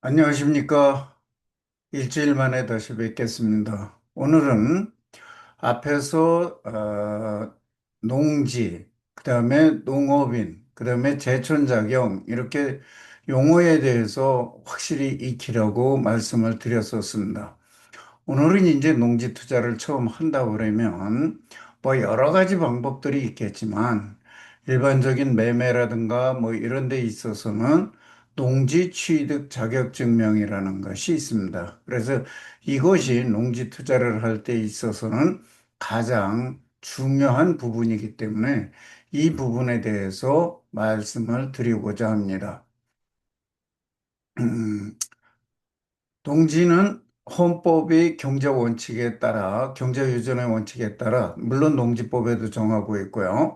안녕하십니까. 일주일 만에 다시 뵙겠습니다. 오늘은 앞에서 농지, 그다음에 농업인, 그다음에 제촌자경 이렇게 용어에 대해서 확실히 익히려고 말씀을 드렸었습니다. 오늘은 이제 농지 투자를 처음 한다고 그러면 뭐 여러 가지 방법들이 있겠지만 일반적인 매매라든가 뭐 이런 데 있어서는 농지 취득 자격 증명이라는 것이 있습니다. 그래서 이것이 농지 투자를 할 때 있어서는 가장 중요한 부분이기 때문에 이 부분에 대해서 말씀을 드리고자 합니다. 농지는 헌법의 경제 원칙에 따라, 경제유전의 원칙에 따라, 물론 농지법에도 정하고 있고요.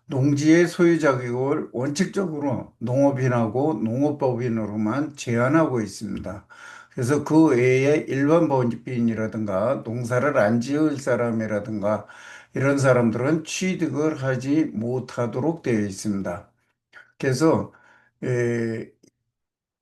농지의 소유 자격을 원칙적으로 농업인하고 농업법인으로만 제한하고 있습니다. 그래서 그 외에 일반 법인이라든가 농사를 안 지을 사람이라든가 이런 사람들은 취득을 하지 못하도록 되어 있습니다. 그래서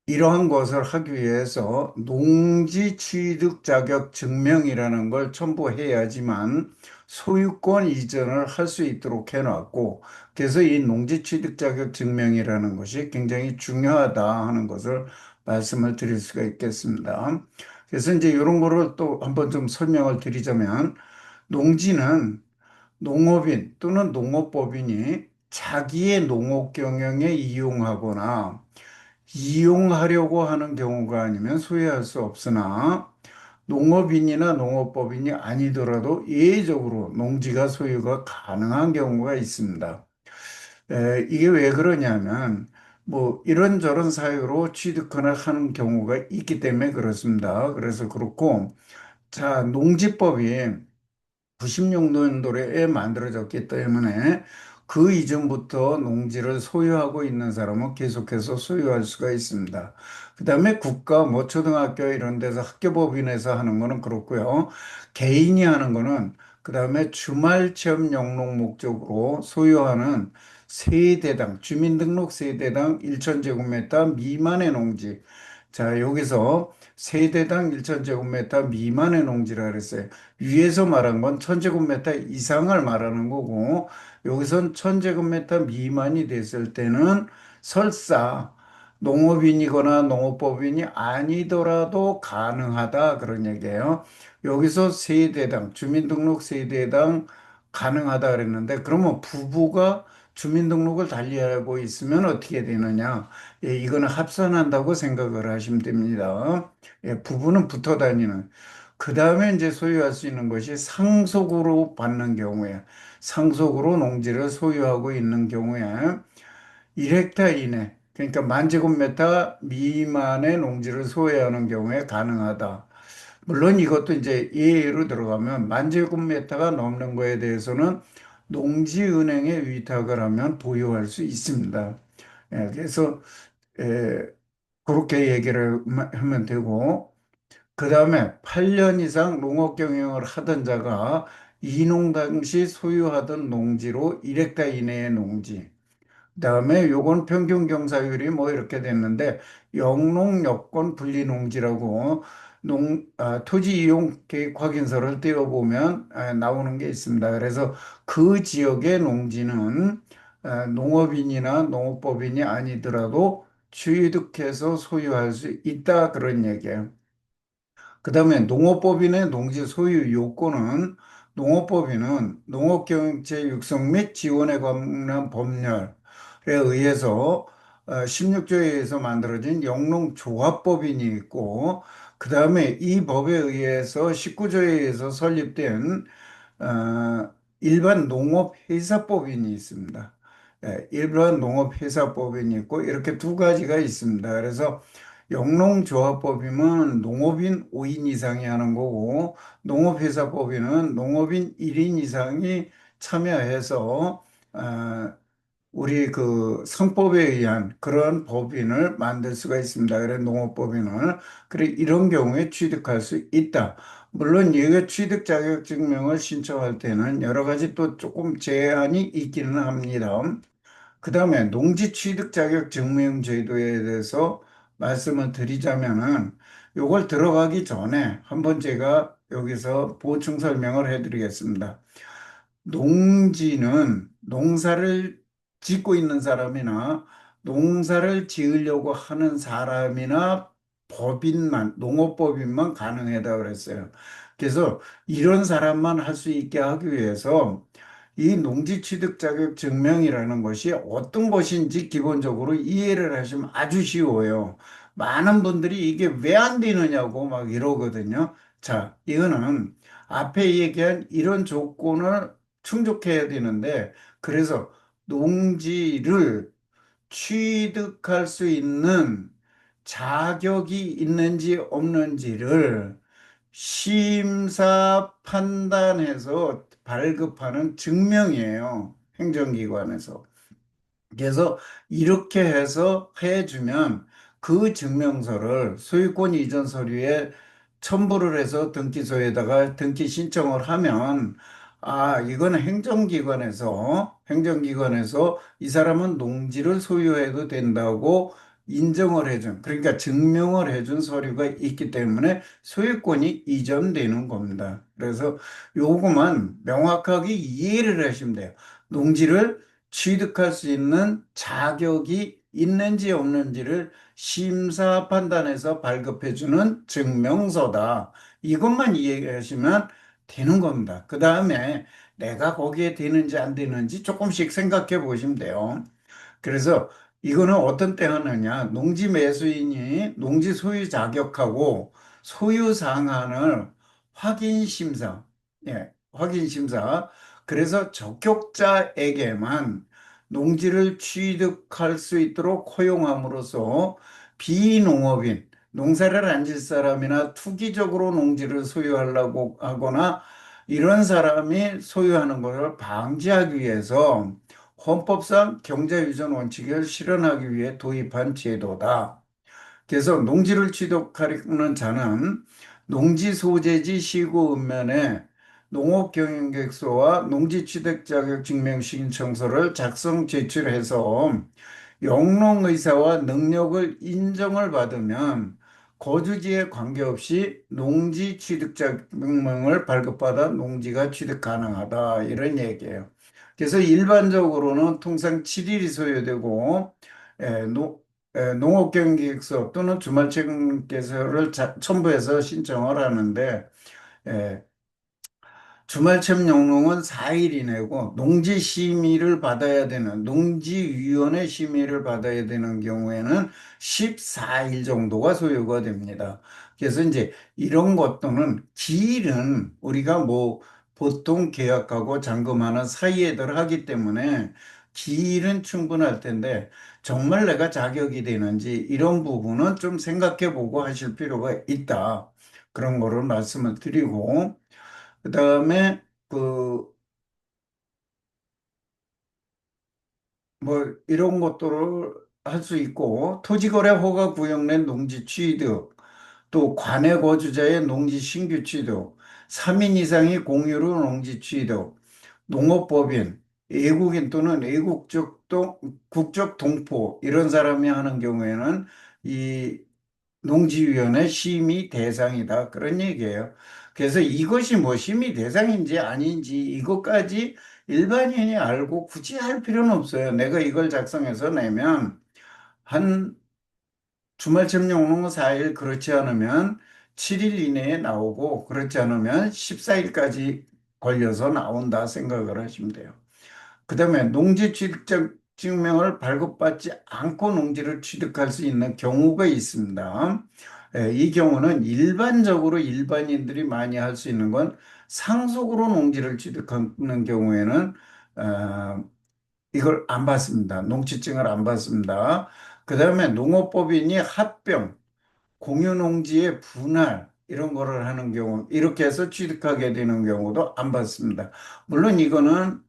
이러한 것을 하기 위해서 농지 취득 자격 증명이라는 걸 첨부해야지만 소유권 이전을 할 수 있도록 해놨고, 그래서 이 농지 취득 자격 증명이라는 것이 굉장히 중요하다 하는 것을 말씀을 드릴 수가 있겠습니다. 그래서 이제 이런 거를 또 한번 좀 설명을 드리자면, 농지는 농업인 또는 농업법인이 자기의 농업 경영에 이용하거나 이용하려고 하는 경우가 아니면 소유할 수 없으나 농업인이나 농업법인이 아니더라도 예외적으로 농지가 소유가 가능한 경우가 있습니다. 이게 왜 그러냐면 뭐 이런저런 사유로 취득하는 하는 경우가 있기 때문에 그렇습니다. 그래서 그렇고 자, 농지법이 96년도에 만들어졌기 때문에 그 이전부터 농지를 소유하고 있는 사람은 계속해서 소유할 수가 있습니다. 그 다음에 국가, 뭐 초등학교 이런 데서 학교법인에서 하는 거는 그렇고요. 개인이 하는 거는 그 다음에 주말 체험 영농 목적으로 소유하는 세대당, 주민등록 세대당 1,000제곱미터 미만의 농지. 자, 여기서 세대당 1,000제곱미터 미만의 농지라 그랬어요. 위에서 말한 건 1,000제곱미터 이상을 말하는 거고, 여기선 1,000제곱미터 미만이 됐을 때는 설사 농업인이거나 농업법인이 아니더라도 가능하다 그런 얘기예요. 여기서 세대당, 주민등록 세대당 가능하다 그랬는데, 그러면 부부가 주민등록을 달리하고 있으면 어떻게 되느냐? 예, 이거는 합산한다고 생각을 하시면 됩니다. 예, 부부는 붙어 다니는. 그 다음에 이제 소유할 수 있는 것이 상속으로 받는 경우에, 상속으로 농지를 소유하고 있는 경우에 1헥타 이내, 그러니까 10,000제곱미터 미만의 농지를 소유하는 경우에 가능하다. 물론 이것도 이제 예로 들어가면 10,000제곱미터가 넘는 거에 대해서는 농지은행에 위탁을 하면 보유할 수 있습니다. 예, 그래서 에, 그렇게 얘기를 하면 되고, 그 다음에 8년 이상 농업 경영을 하던 자가 이농 당시 소유하던 농지로 1헥타 이내의 농지. 그다음에 요건 평균 경사율이 뭐 이렇게 됐는데 영농 여건 분리 농지라고 토지 이용 계획 확인서를 떼어보면 나오는 게 있습니다. 그래서 그 지역의 농지는 농업인이나 농업법인이 아니더라도 취득해서 소유할 수 있다 그런 얘기예요. 그다음에 농업법인의 농지 소유 요건은 농업법인은 농업경영체 육성 및 지원에 관한 법률에 의해서 16조에 의해서 만들어진 영농조합법인이 있고 그다음에 이 법에 의해서 19조에 의해서 설립된 일반 농업회사법인이 있습니다. 예, 일반 농업회사법인이 있고 이렇게 두 가지가 있습니다. 그래서 영농조합법인은 농업인 5인 이상이 하는 거고 농업회사법인은 농업인 1인 이상이 참여해서 우리 그 상법에 의한 그런 법인을 만들 수가 있습니다. 그래 농업법인을 그래 이런 경우에 취득할 수 있다. 물론 이거 취득 자격 증명을 신청할 때는 여러 가지 또 조금 제한이 있기는 합니다. 그다음에 농지 취득 자격 증명 제도에 대해서 말씀을 드리자면은 요걸 들어가기 전에 한번 제가 여기서 보충 설명을 해드리겠습니다. 농지는 농사를 짓고 있는 사람이나 농사를 지으려고 하는 사람이나 법인만, 농업법인만 가능하다 그랬어요. 그래서 이런 사람만 할 수 있게 하기 위해서 이 농지 취득 자격 증명이라는 것이 어떤 것인지 기본적으로 이해를 하시면 아주 쉬워요. 많은 분들이 이게 왜 안 되느냐고 막 이러거든요. 자, 이거는 앞에 얘기한 이런 조건을 충족해야 되는데, 그래서 농지를 취득할 수 있는 자격이 있는지 없는지를 심사 판단해서 발급하는 증명이에요. 행정기관에서. 그래서 이렇게 해서 해주면 그 증명서를 소유권 이전 서류에 첨부를 해서 등기소에다가 등기 신청을 하면 아, 이건 행정기관에서 이 사람은 농지를 소유해도 된다고 인정을 해준, 그러니까 증명을 해준 서류가 있기 때문에 소유권이 이전되는 겁니다. 그래서 요것만 명확하게 이해를 하시면 돼요. 농지를 취득할 수 있는 자격이 있는지 없는지를 심사 판단해서 발급해주는 증명서다. 이것만 이해하시면 되는 겁니다. 그 다음에 내가 거기에 되는지 안 되는지 조금씩 생각해 보시면 돼요. 그래서 이거는 어떤 때 하느냐. 농지 매수인이 농지 소유 자격하고 소유 상한을 확인 심사. 예, 확인 심사. 그래서 적격자에게만 농지를 취득할 수 있도록 허용함으로써 비농업인, 농사를 안 질 사람이나 투기적으로 농지를 소유하려고 하거나 이런 사람이 소유하는 것을 방지하기 위해서 헌법상 경제유전 원칙을 실현하기 위해 도입한 제도다. 그래서 농지를 취득하려는 자는 농지 소재지 시구 읍면에 농업경영객서와 농지 취득 자격 증명 신청서를 작성 제출해서 영농의사와 능력을 인정을 받으면 거주지에 관계없이 농지 취득 자격증명을 발급받아 농지가 취득 가능하다 이런 얘기예요. 그래서 일반적으로는 통상 7일이 소요되고 에, 노, 농업경계획서 또는 주말체계서를 첨부해서 신청을 하는데 주말철 영농은 4일 이내고 농지 심의를 받아야 되는 농지위원회 심의를 받아야 되는 경우에는 14일 정도가 소요가 됩니다. 그래서 이제 이런 것들은 기일은 우리가 뭐 보통 계약하고 잔금하는 사이에들 하기 때문에 기일은 충분할 텐데 정말 내가 자격이 되는지 이런 부분은 좀 생각해 보고 하실 필요가 있다. 그런 거를 말씀을 드리고 그다음에 그 뭐 이런 것들을 할 수 있고 토지거래 허가 구역내 농지 취득 또 관내 거주자의 농지 신규 취득 3인 이상이 공유로 농지 취득 농업법인 외국인 또는 국적 동포 이런 사람이 하는 경우에는 이 농지위원회 심의 대상이다. 그런 얘기예요. 그래서 이것이 뭐 심의 대상인지 아닌지 이것까지 일반인이 알고 굳이 할 필요는 없어요. 내가 이걸 작성해서 내면 한 주말 점용 4일 그렇지 않으면 7일 이내에 나오고 그렇지 않으면 14일까지 걸려서 나온다 생각을 하시면 돼요. 그다음에 농지 취득 증명을 발급받지 않고 농지를 취득할 수 있는 경우가 있습니다. 이 경우는 일반적으로 일반인들이 많이 할 수 있는 건 상속으로 농지를 취득하는 경우에는 이걸 안 받습니다. 농지증을 안 받습니다. 그다음에 농업법인이 합병 공유농지의 분할 이런 거를 하는 경우 이렇게 해서 취득하게 되는 경우도 안 받습니다. 물론 이거는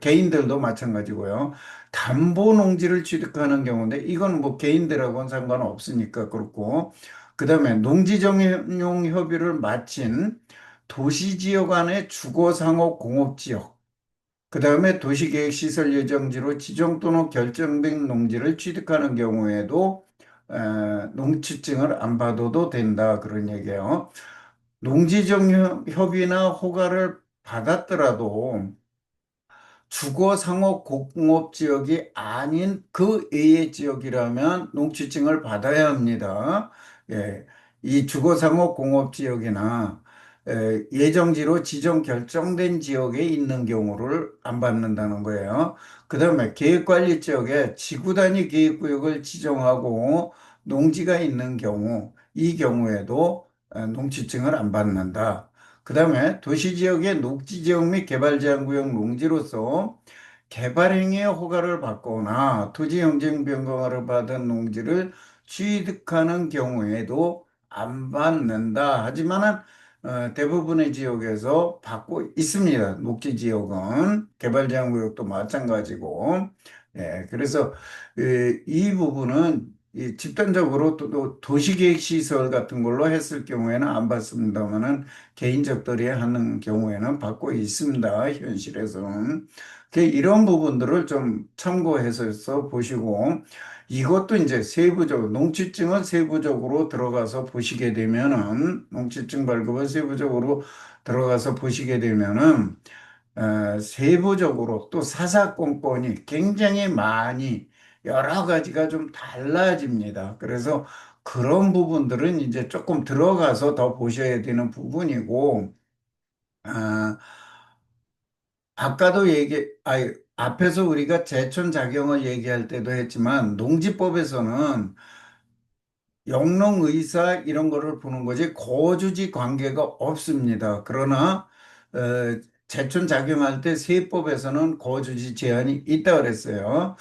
개인들도 마찬가지고요. 담보농지를 취득하는 경우인데 이건 뭐 개인들하고는 상관없으니까 그렇고 그다음에 농지정용 협의를 마친 도시지역 안의 주거상업 공업지역 그다음에 도시계획시설 예정지로 지정 또는 결정된 농지를 취득하는 경우에도 농취증을 안 받아도 된다 그런 얘기예요. 농지적 협의나 허가를 받았더라도 주거 상호 공업 지역이 아닌 그 외의 지역이라면 농지증을 받아야 합니다. 예, 이 주거 상호 공업 지역이나 예정지로 지정 결정된 지역에 있는 경우를 안 받는다는 거예요. 그다음에 계획관리 지역에 지구 단위 계획구역을 지정하고 농지가 있는 경우, 이 경우에도 농지증을 안 받는다. 그다음에 도시지역의 녹지지역 및 개발제한구역 농지로서 개발행위의 허가를 받거나 토지용증 변경을 받은 농지를 취득하는 경우에도 안 받는다. 하지만은 대부분의 지역에서 받고 있습니다. 녹지지역은 개발제한구역도 마찬가지고. 예, 그래서 이 부분은 집단적으로 또 도시계획시설 같은 걸로 했을 경우에는 안 받습니다만은 개인적들이 하는 경우에는 받고 있습니다. 현실에서는. 이런 부분들을 좀 참고해서 보시고 이것도 이제 세부적으로 농지증은 세부적으로 들어가서 보시게 되면은 농지증 발급을 세부적으로 들어가서 보시게 되면은 세부적으로 또 사사건건이 굉장히 많이 여러 가지가 좀 달라집니다. 그래서 그런 부분들은 이제 조금 들어가서 더 보셔야 되는 부분이고, 아, 아까도 앞에서 우리가 제촌 작용을 얘기할 때도 했지만, 농지법에서는 영농의사 이런 거를 보는 거지 거주지 관계가 없습니다. 그러나 어, 제촌 작용할 때 세법에서는 거주지 제한이 있다 그랬어요.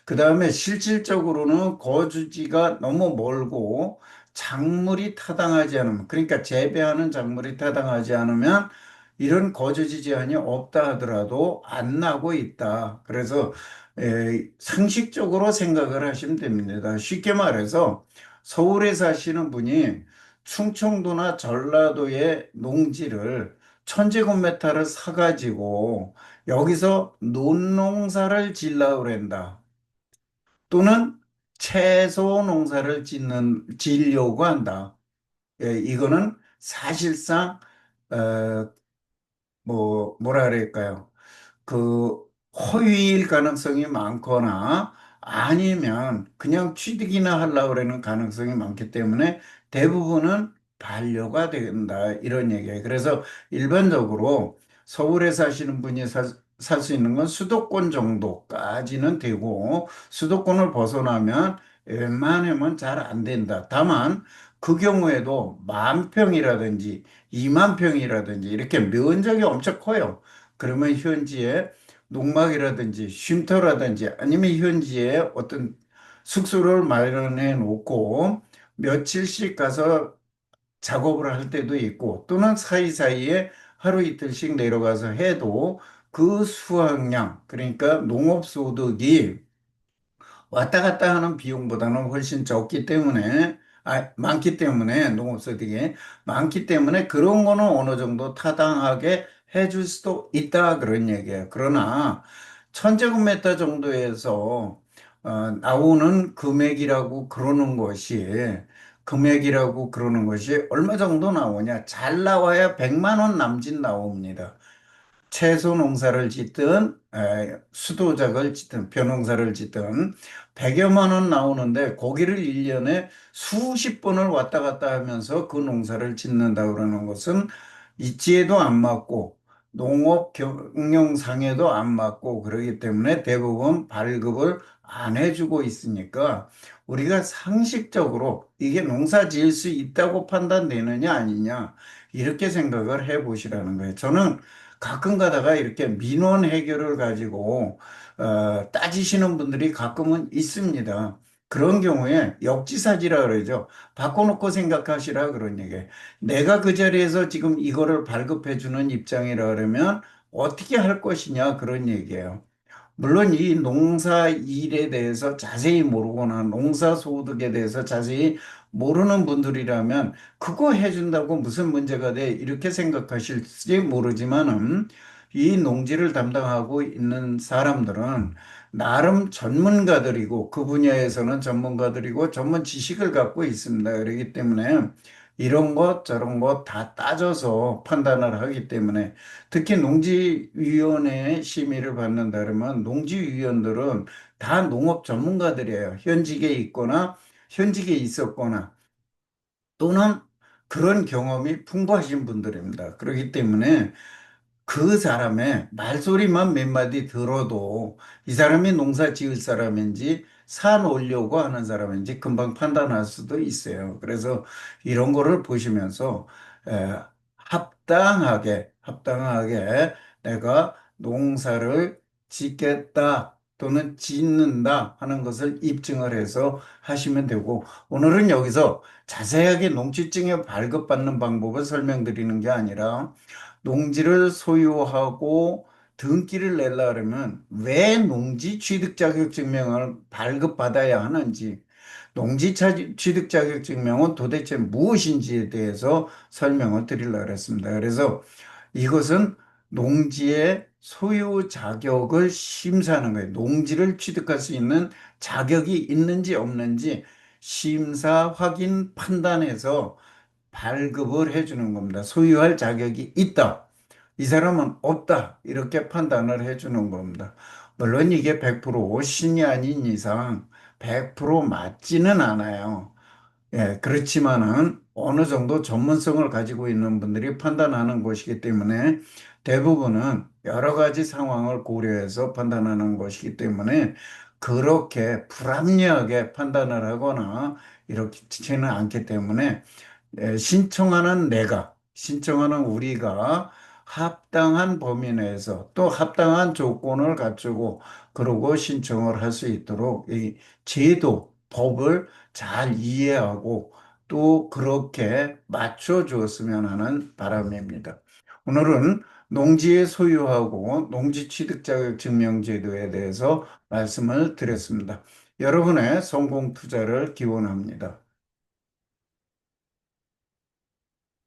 그 다음에 실질적으로는 거주지가 너무 멀고 작물이 타당하지 않으면 그러니까 재배하는 작물이 타당하지 않으면 이런 거주지 제한이 없다 하더라도 안 나고 있다. 그래서 상식적으로 생각을 하시면 됩니다. 쉽게 말해서 서울에 사시는 분이 충청도나 전라도의 농지를 1000제곱미터를 사가지고 여기서 논농사를 지으려고 그런다. 또는 채소 농사를 지으려고 한다. 이거는 사실상, 뭐라 그럴까요? 그 허위일 가능성이 많거나 아니면 그냥 취득이나 하려고 그러는 가능성이 많기 때문에 대부분은 반려가 된다 이런 얘기예요. 그래서 일반적으로 서울에 사시는 분이 살 수 있는 건 수도권 정도까지는 되고 수도권을 벗어나면 웬만하면 잘 안 된다. 다만 그 경우에도 10,000평이라든지 20,000평이라든지 이렇게 면적이 엄청 커요. 그러면 현지에 농막이라든지 쉼터라든지 아니면 현지에 어떤 숙소를 마련해 놓고 며칠씩 가서 작업을 할 때도 있고 또는 사이사이에 하루 이틀씩 내려가서 해도 그 수확량, 그러니까 농업소득이 왔다 갔다 하는 비용보다는 훨씬 적기 때문에, 많기 때문에, 농업소득이 많기 때문에 그런 거는 어느 정도 타당하게 해줄 수도 있다 그런 얘기예요. 그러나 천제곱미터 정도에서 나오는 금액이라고 그러는 것이 얼마 정도 나오냐? 잘 나와야 100만 원 남짓 나옵니다. 채소 농사를 짓든 수도작을 짓든 벼농사를 짓든 100여만 원 나오는데 거기를 1년에 수십 번을 왔다 갔다 하면서 그 농사를 짓는다 그러는 것은 입지에도 안 맞고 농업 경영상에도 안 맞고 그러기 때문에 대부분 발급을 안 해주고 있으니까 우리가 상식적으로 이게 농사 지을 수 있다고 판단되느냐 아니냐 이렇게 생각을 해 보시라는 거예요. 저는 가끔 가다가 이렇게 민원 해결을 가지고 따지시는 분들이 가끔은 있습니다. 그런 경우에 역지사지라 그러죠. 바꿔놓고 생각하시라 그런 얘기예요. 내가 그 자리에서 지금 이거를 발급해주는 입장이라 그러면 어떻게 할 것이냐 그런 얘기예요. 물론 이 농사 일에 대해서 자세히 모르거나 농사 소득에 대해서 자세히 모르는 분들이라면 그거 해준다고 무슨 문제가 돼? 이렇게 생각하실지 모르지만은 이 농지를 담당하고 있는 사람들은 나름 전문가들이고 그 분야에서는 전문가들이고 전문 지식을 갖고 있습니다. 그렇기 때문에 이런 것 저런 것 다 따져서 판단을 하기 때문에 특히 농지위원회의 심의를 받는다면 농지위원들은 다 농업 전문가들이에요. 현직에 있거나 현직에 있었거나 또는 그런 경험이 풍부하신 분들입니다. 그렇기 때문에 그 사람의 말소리만 몇 마디 들어도 이 사람이 농사 지을 사람인지 산 올려고 하는 사람인지 금방 판단할 수도 있어요. 그래서 이런 거를 보시면서 에, 합당하게 내가 농사를 짓겠다 또는 짓는다 하는 것을 입증을 해서 하시면 되고 오늘은 여기서 자세하게 농지증에 발급받는 방법을 설명드리는 게 아니라 농지를 소유하고 등기를 내려면 왜 농지 취득 자격 증명을 발급받아야 하는지, 농지 취득 자격 증명은 도대체 무엇인지에 대해서 설명을 드리려고 했습니다. 그래서 이것은 농지의 소유 자격을 심사하는 거예요. 농지를 취득할 수 있는 자격이 있는지 없는지 심사, 확인, 판단해서 발급을 해주는 겁니다. 소유할 자격이 있다. 이 사람은 없다. 이렇게 판단을 해주는 겁니다. 물론 이게 100% 신이 아닌 이상 100% 맞지는 않아요. 예, 그렇지만은 어느 정도 전문성을 가지고 있는 분들이 판단하는 것이기 때문에 대부분은 여러 가지 상황을 고려해서 판단하는 것이기 때문에 그렇게 불합리하게 판단을 하거나 이렇지는 않기 때문에 신청하는 우리가 합당한 범위 내에서 또 합당한 조건을 갖추고 그러고 신청을 할 수 있도록 이 제도, 법을 잘 이해하고 또 그렇게 맞춰 주었으면 하는 바람입니다. 오늘은 농지의 소유하고 농지 취득 자격 증명 제도에 대해서 말씀을 드렸습니다. 여러분의 성공 투자를 기원합니다.